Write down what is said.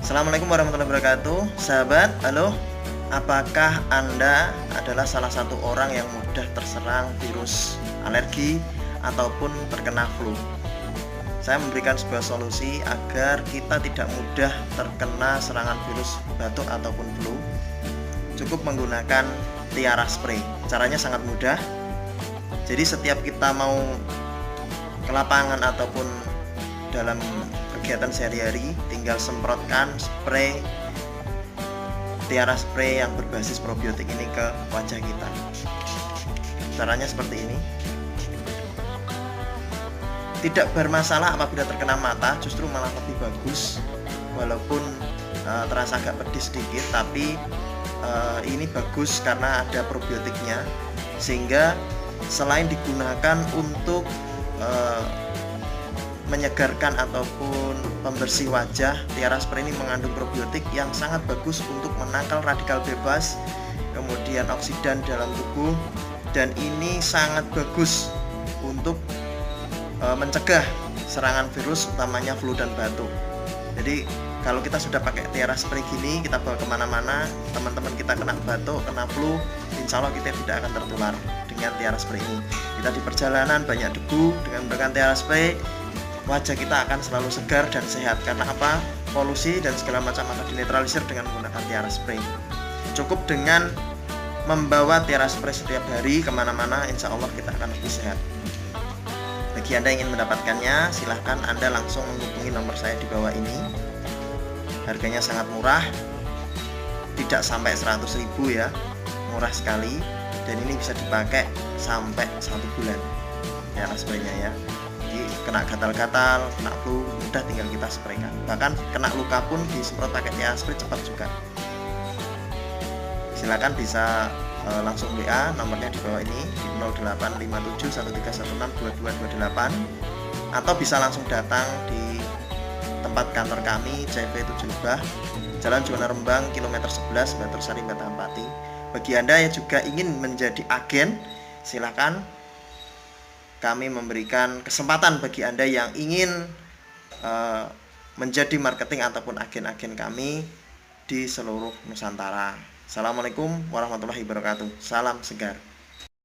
Assalamualaikum warahmatullahi wabarakatuh. Sahabat, halo. Apakah Anda adalah salah satu orang yang mudah terserang virus alergi ataupun terkena flu? Saya memberikan sebuah solusi agar kita tidak mudah terkena serangan virus batuk ataupun flu. Cukup menggunakan Tiara Spray. Caranya sangat mudah. Jadi setiap kita mau ke lapangan ataupun dalam kegiatan sehari-hari, tinggal semprotkan spray Tiara Spray yang berbasis probiotik ini ke wajah kita. Caranya seperti ini. Tidak bermasalah apabila terkena mata, justru malah lebih bagus. Walaupun terasa agak pedih sedikit, tapi ini bagus karena ada probiotiknya, sehingga selain digunakan untuk menyegarkan ataupun pembersih wajah, Tiara Spray ini mengandung probiotik yang sangat bagus untuk menangkal radikal bebas, kemudian oksidan dalam tubuh, dan ini sangat bagus untuk mencegah serangan virus, utamanya flu dan batuk. Jadi kalau kita sudah pakai Tiara Spray gini, kita bawa kemana-mana, teman-teman kita kena batuk, kena flu, insya Allah kita tidak akan tertular dengan Tiara Spray ini. Kita di perjalanan banyak debu, dengan menggunakan Tiara Spray wajah kita akan selalu segar dan sehat. Karena apa? Polusi dan segala macam akan dinetralisir dengan menggunakan Tiara Spray. Cukup dengan membawa Tiara Spray setiap hari kemana-mana, insya Allah kita akan lebih sehat. Bagi Anda yang ingin mendapatkannya, silahkan Anda langsung menghubungi nomor saya di bawah ini. Harganya sangat murah, tidak sampai 100.000 ya, murah sekali. Dan ini bisa dipakai sampai 1 bulan Tiara Spray-nya ya. Jadi kena gatal-gatal, kena flu, mudah tinggal kita spraykan. Bahkan kena luka pun disemprot pakai Tiara Spray cepat juga. Silakan bisa langsung WA, nomornya di bawah ini di 085713162228, atau bisa langsung datang di tempat kantor kami CV 7 Lebah, Jalan Juwana Rembang, kilometer 11, Batursari, Batampati. Bagi Anda yang juga ingin menjadi agen, silakan. Kami memberikan kesempatan bagi Anda yang ingin menjadi marketing ataupun agen-agen kami di seluruh Nusantara. Assalamualaikum warahmatullahi wabarakatuh. Salam segar.